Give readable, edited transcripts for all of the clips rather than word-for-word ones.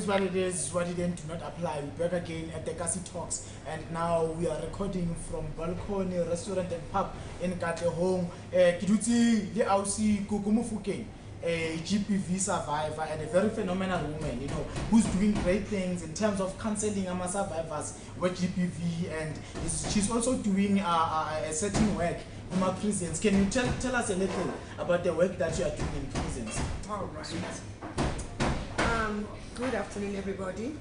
is what it is. What it then do not apply. We're back again at the Kasi Talks, and now we are recording from Balcony Restaurant and Pub in Katlehong. Kiduti the Aussie Gugu Mofokemg, a GBV survivor and a very phenomenal woman, you know, who's doing great things in terms of counseling our survivors with GBV, and she's also doing a certain work in our prisons. Can you tell us a little about the work that you are doing in prisons? All right. Good afternoon, everybody.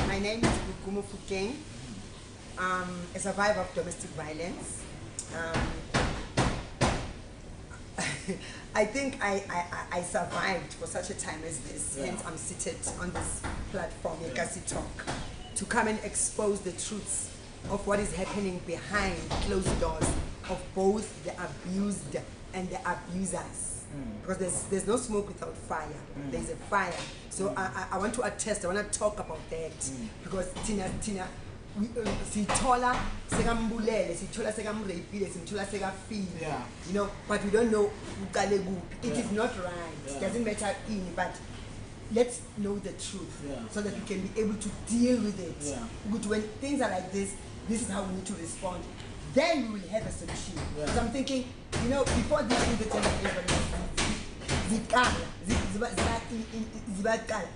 My name is Gugu Mofokemg. A survivor of domestic violence. I think I survived for such a time as this, hence I'm seated on this platform, Kasi Talk, to come and expose the truths of what is happening behind closed doors of both the abused and the abusers. Because there's no smoke without fire. There's a fire. So I want to attest, I want to talk about that. Because Tina sithola sekambulele, sithola sekamrapile, sithola sekafile, you know, but we don't know uqale kuphi. It is not right. It doesn't matter in, but let's know the truth so that we can be able to deal with it. When things are like this is how we need to respond. Then we will have a solution. So I'm thinking, you know, before this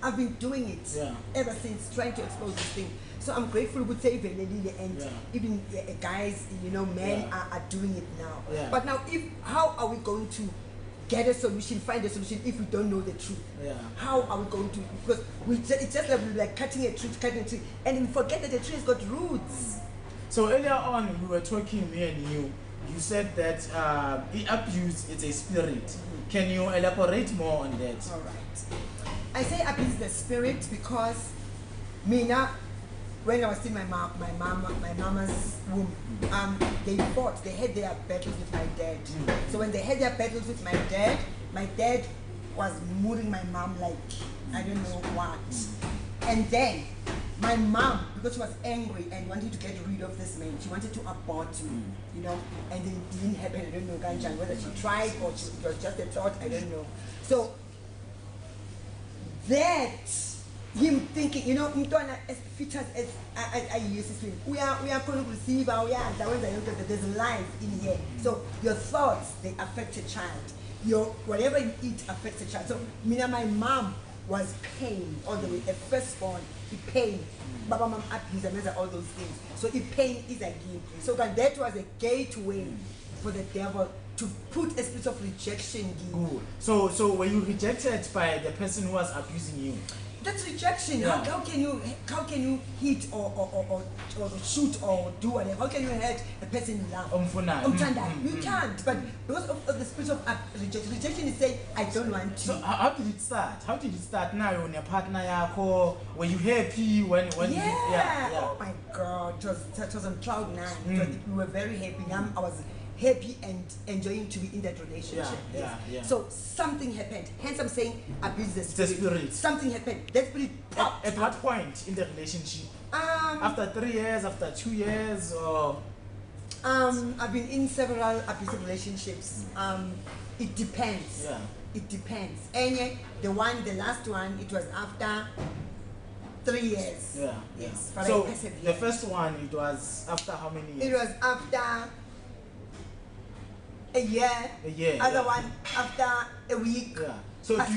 I've been doing it ever since, trying to expose this thing. So I'm grateful to say and even guys, you know, men are doing it now. But now, how are we going to get a solution, find a solution if we don't know the truth? How are we going to? Because it's just like cutting a tree, and we forget that the tree has got roots. So earlier on, we were talking, me and you said that abuse is a spirit. Can you elaborate more on that? All right. I say abuse is the spirit because Mina, when I was in my mama's womb, they fought. They had their battles with my dad. So when they had their battles with my dad was moving my mom like I don't know what. And then my mom, because she was angry and wanted to get rid of this man, she wanted to abort me, you know, and it didn't happen. I don't know, Ganchan, whether she tried or it was just a thought, I don't know. So that him thinking, you know, as features as I use this thing, we are going to receive there's life in here. So your thoughts, they affect a child. Whatever you eat affects a child. So my mom was pain all the way. A firstborn, it pain. Baba mom abuse and all those things. So if pain is a gift. So that was a gateway for the devil to put a spirit of rejection. So were you rejected by the person who was abusing you? That's rejection. How can you hit or shoot or do whatever? How can you hurt a person you love? You can't. But because of the spirit of rejection is saying, I don't want to. So how did it start? How did it start now on your partner? Were you happy when Oh my God, it was on cloud nine. We were very happy. I was happy and enjoying to be in that relationship. So something happened. Hence I'm saying abuse the spirit. Something happened. That spirit popped. At what point in the relationship? After 3 years, after 2 years, or? I've been in several abusive relationships. It depends. It depends. And the last one, it was after 3 years. Yes. So the first one, it was after how many years? It was after a year. Other one after a week. So did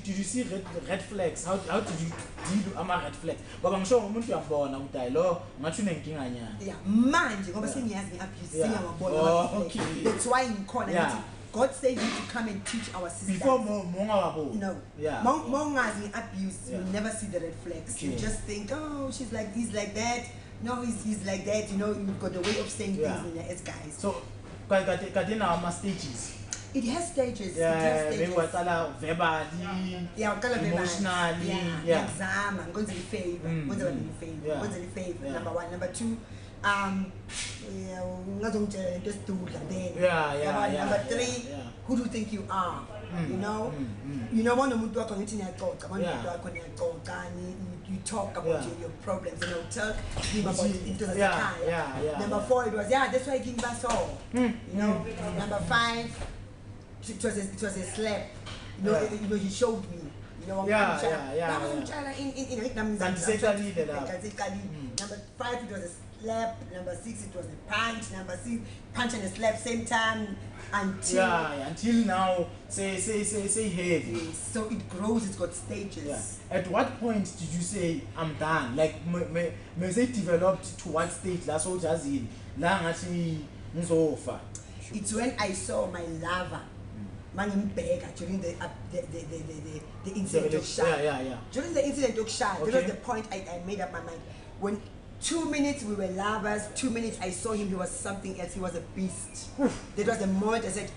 you see red flags? How did you deal with red flags? But I'm sure umuntu uyabona ukuthi lo ngathi unenkinga nyana. Manje ngoba sengiyazi abuse ngiyabona. Okay. That's why ngikhona. God said you to come and teach our sisters. Before no. Mongazi abuse, you'll never see the red flags. You just think, oh, he's like that. No, he's like that. You know, you've got the way of saying things as guys. So stages. It has stages. Maybe verbally, emotionally. Exam. I'm going to be favor. Number one. Number two, number three, who do you think you are? You know, you know, you talk about your problems, and tell him about it into the car. Number four, it was that's why I give us all. You know, number five, it was a slap. You know, he showed me. You know, Yeah. Number 5 it was a slap, number 6 it was a punch, number 6 punch and a slap same time until now say heavy. Yes, so it grows, it's got stages. At what point did you say I'm done? Like may say developed to what stage last soldiers in it's when I saw my lover during the incident of Shah. During the incident of Shah, that was the point I made up my mind. When 2 minutes we were lovers, 2 minutes I saw him, he was something else, he was a beast. That was the moment I said,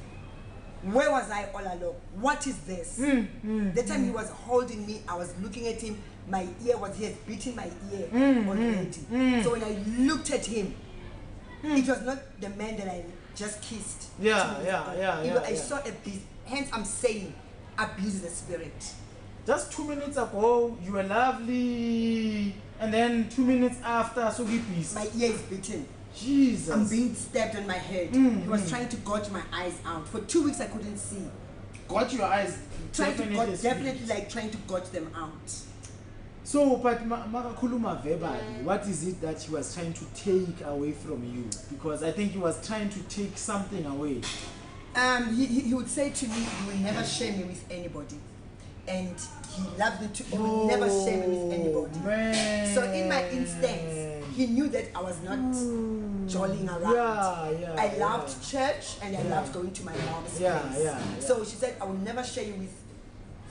where was I all along? What is this? The time he was holding me, I was looking at him, my ear was, he had beaten my ear already. So when I looked at him, it was not the man that I just kissed. I saw a beast. Hence I'm saying, abuse the spirit. Just 2 minutes ago, you were lovely, and then 2 minutes after, so he beast. My ear is beaten. Jesus. I'm being stabbed on my head. He was trying to gouge my eyes out. For 2 weeks I couldn't see. Got your eyes? Definitely like trying to gouge them out. So, but Makakuluma verbally, what is it that he was trying to take away from you? Because I think he was trying to take something away. He would say to me, you will never share me with anybody. And he loved me too. He would never share me with anybody. Man. So in my instance, he knew that I was not jolling around. I loved church and I loved going to my mom's place. So she said, I will never share you with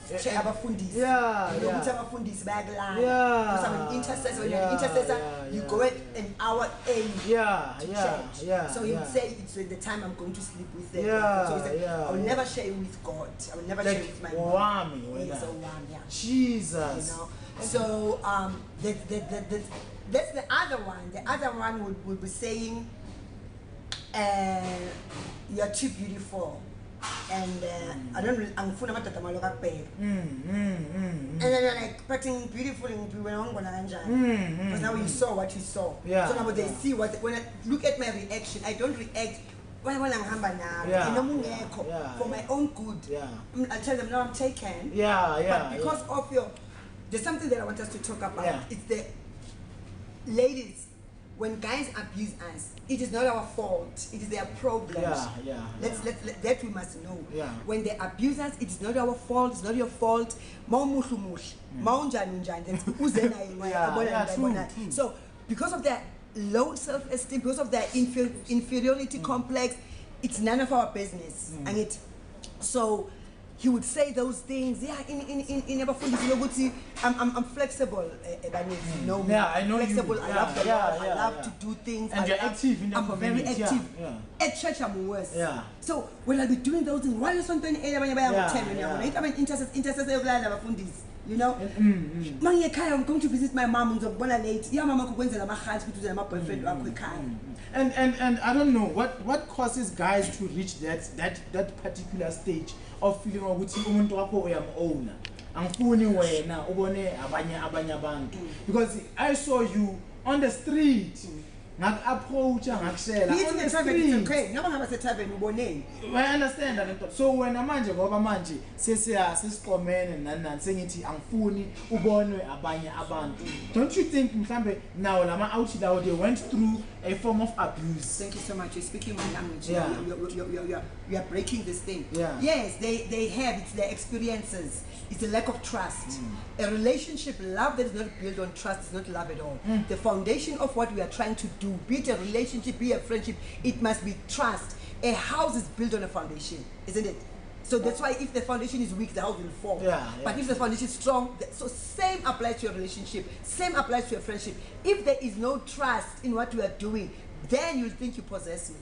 abafundisi. Abafundisi bayalala. Because I'm an intercessor. When you're an intercessor, you go an hour early to church. So he would say it's the time I'm going to sleep with them. So he said, I will never share you with God. I will never share you with my mom. Jesus. You know. So that's the other one. The other one would be saying, you're too beautiful. And I don't really, I'm full of and then you're like practicing beautiful because now you saw what you saw. So now they see what, when I look at my reaction, I don't react for my own good. I tell them, no, I'm taken. But because of there's something that I want us to talk about. It's the ladies. When guys abuse us, it is not our fault. It is their problem. That we must know. When they abuse us, it is not our fault. It's not your fault. So, because of their low self-esteem, because of their inferiority complex, it's none of our business. And so he would say those things. I'm flexible. I know flexible. I love the Lord. I love to do things. And you're active in the community. I'm very active. At church, I'm worse. So when I'll be doing those things, why is something you know? I'm going to visit my mom. And I don't know what causes guys to reach that particular stage of feeling ukuthi umuntu wakho uyamowna angifuni wena ubone abanye abantu, because I saw you on the street approach ngakushela on the street. I understand that. So when manje ngoba manje sesiqomene nani sengithi angifuni ubonwe abanye abantu, don't you think mhlambe now lama out lawo they went through a form of abuse? Thank you so much. You're speaking my language. You are breaking this thing. Yes, they have. It's their experiences. It's a lack of trust. A relationship, love that is not built on trust is not love at all. The foundation of what we are trying to do, be it a relationship, be a friendship, it must be trust. A house is built on a foundation, isn't it? So that's why if the foundation is weak, the house will fall. But if the foundation is strong, so same applies to your relationship, same applies to your friendship. If there is no trust in what we are doing, then you'll think you possess me.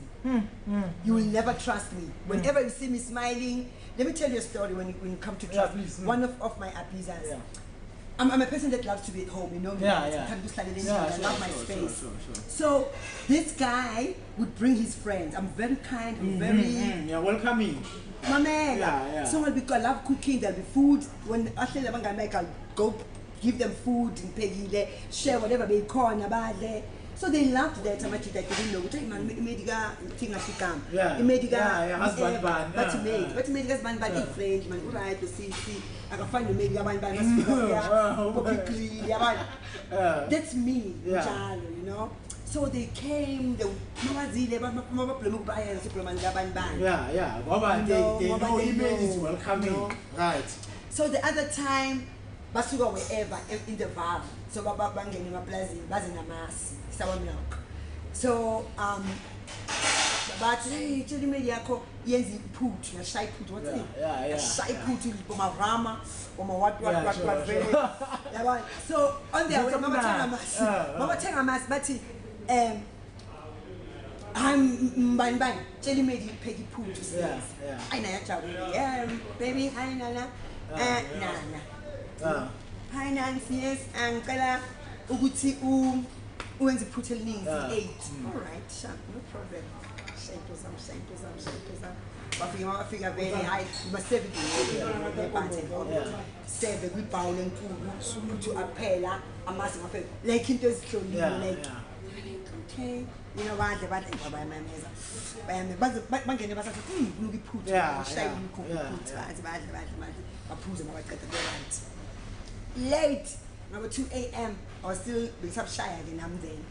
You will never trust me. Whenever you see me smiling, let me tell you a story when you come to trust. One of my abusers. I'm a person that loves to be at home, you know me. I love my space. So this guy would bring his friends. I'm very kind, I'm very welcoming. My man. So I love cooking, there'll be food. When I'll go give them food and pay, share whatever they call about there. So they loved that. They didn't know. Mediga thing like come. Yeah. Mediga husband ban. But mediga's ban by friend man. Right to see. I can find the mediga ban by that's me, child, you know. So they came, they know image is welcoming. Right. So the other time, basuka wherever in the valley. So baba bangeni maplazi, bazina masi, sawa milk. So but hey, chili me yako yenzi put, na shy put, what's it? Yeah. Shy put for my rama, or my what. So on their way, mama tenga mas, but I'm bang, chili me peggy put to say. I know, baby, hi nana, nana. Hi Nancy, yes, and Kala Uguti when the put a link 8. Alright, sharp, no problem. Shake some. But we want to figure very high, but 7 7 we bound and to a pella, a massive of it. Like it does kill you, like okay. You know what? The bad thing by my mother. But man can never say, you put, shy, you could put, as bad, but put them right at the right. Late, number 2 a.m. I was still being shy again. I'm there.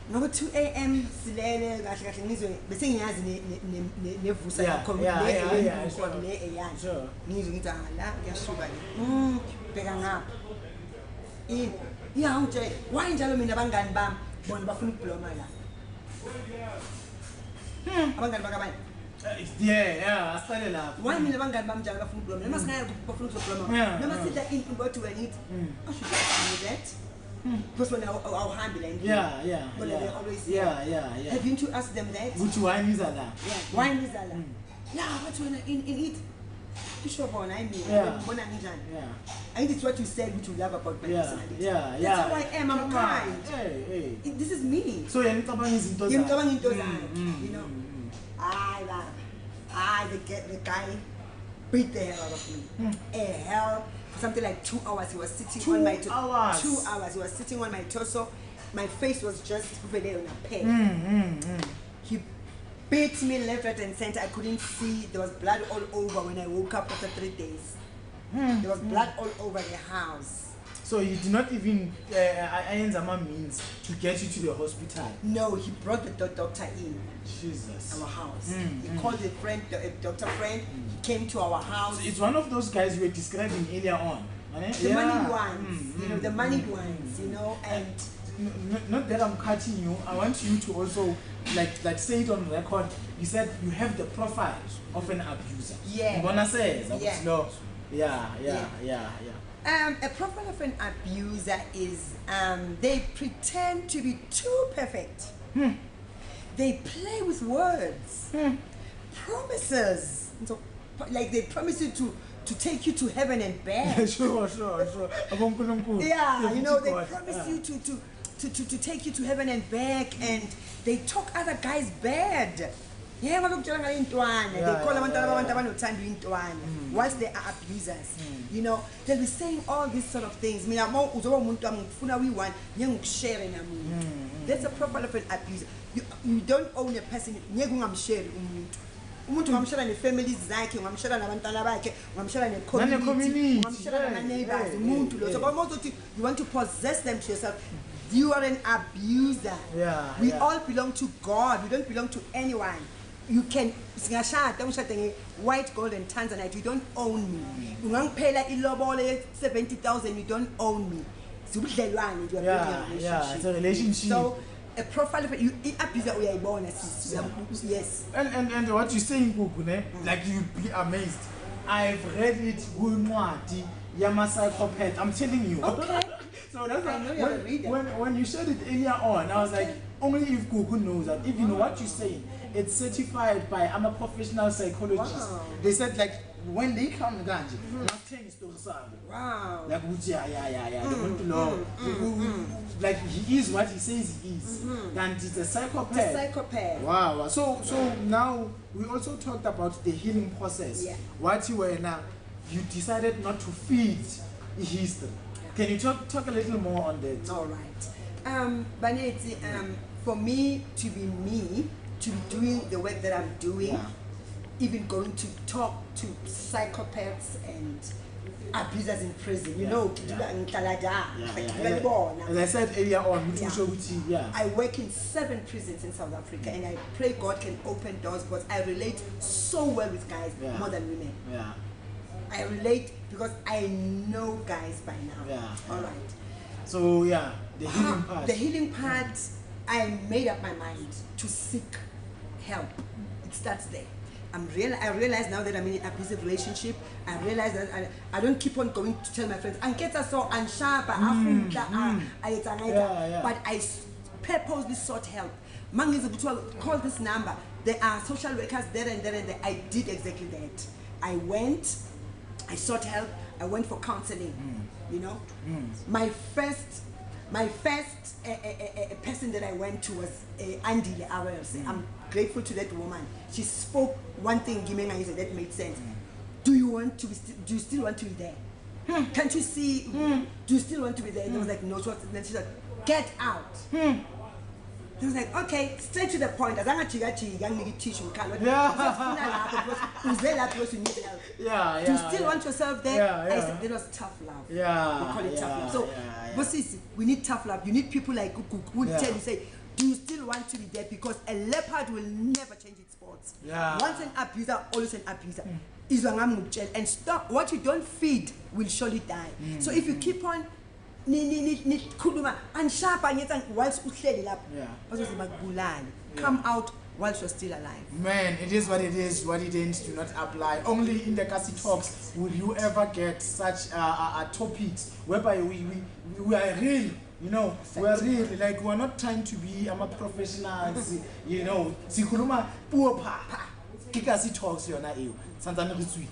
Number 2 a.m. Silene, the thing has never sure. Needing it, yes, began up. Yeah, why in Jalom in the Bangan Bam, Bon Buffalo Plomala? Yeah, I started up. Why in the Bangan Bam Java from Plum? I must have Buffalo Plum. I must sit that in go to and eat. I should do that. Because when our handling. Yeah. Have you to ask them that? Which wine is that? Yeah, wine is that. Yeah, but when in it. Sure, I mean, yeah. I think it's what you said, which you love about my personality. That's how I am. I'm kind. Hey. This is me. So you're not you know. The guy beat the hell out of me. Hell, for something like 2 hours. He was sitting on my torso. 2 hours. He was sitting on my torso. My face was just over there on a pen. He beat me left, right, and center. I couldn't see. There was blood all over when I woke up after 3 days. There was blood all over the house. So he did not even means to get you to the hospital? No, he brought the doctor in. Jesus. Our house. He called a friend, a doctor friend. He came to our house. So it's one of those guys you were describing earlier on. The money ones, you know, the money ones, you know, and not that I'm cutting you. I want you to also like say it on record. You said you have the profile of an abuser. Yeah. A profile of an abuser is they pretend to be too perfect. They play with words, promises. So, like they promise you to take you to heaven and back. Sure. Yeah, you know, they promise you to take you to heaven and back, and they talk other guys bad. Yeah, they call them once they are abusers. You know, they'll be saying all these sort of things. That's a profile of an abuser. You don't own a person. Umuntu ngamshela ne-family zakhe, ngamshela nabantwana bakhe, ngamshela ne-community, ngamshela nama-neighbors, umuntu lo. So you want to possess them to yourself. You are an abuser. We all belong to God. We don't belong to anyone. You can white gold and Tanzanite. You don't own me. Ungangipela ilobole 70,000. You don't own me. You are building a relationship. Yeah, it's a relationship. So a profile of you abuser we are born as yes. And what you're saying, Gugu, like you'd be amazed. I've read it Yama psychopath. I'm telling you. Okay. So that's when you said it earlier on, I was like, only if Gugu knows that. If you know what you're saying, it's certified by I'm a professional psychologist. Wow. They said like when they come to Ganji, wow. Like they want to know. Like he is what he says he is. And he's a psychopath. The psychopath. Wow. So now we also talked about the healing process. Yeah. What you were now, you decided not to feed history. Can you talk a little more on that? All right. Baneti, for me to be me, to be doing the work that I'm doing, even going to talk to psychopaths and abusers in prison, you know, as I said earlier on, I work in 7 prisons in South Africa, and I pray God can open doors because I relate so well with guys more than women. I relate because I know guys by now. All right. So the healing part. The healing part, I made up my mind to seek help. It starts there. I realize now that I'm in an abusive relationship. I realize that I don't keep on going to tell my friends, Anketa so unsharp, but I purposely sought help. Call this number. There are social workers there and there and there. I did exactly that. I went, I sought help, I went for counseling. You know, my first person that I went to was Andy Awels. I'm grateful to that woman. She spoke one thing, Gimena, that made sense. Do you still want to be there? Can't you see? Do you still want to be there? And I was like, no. Then she said, get out. I was like, okay, straight to the point. As long as you got to young nigga teach you, do you still want yourself there? I said, it was tough love. We call it tough love. So, bosses, we need tough love. You need people like Gugu who will tell you, say, do you still want to be there? Because a leopard will never change its spots. Once an abuser, always an abuser. And stop. What you don't feed will surely die. So if you keep on come out whilst you're still alive. Man, it is what it is. What it ends do not apply. Only in the Kasi Talks will you ever get such topics whereby we are real. You know, we are real. Like, we are not trying to be professionals. You know, Sikuluma Puopa Kikasi Talks, you're not ill. Sometimes it's sweet.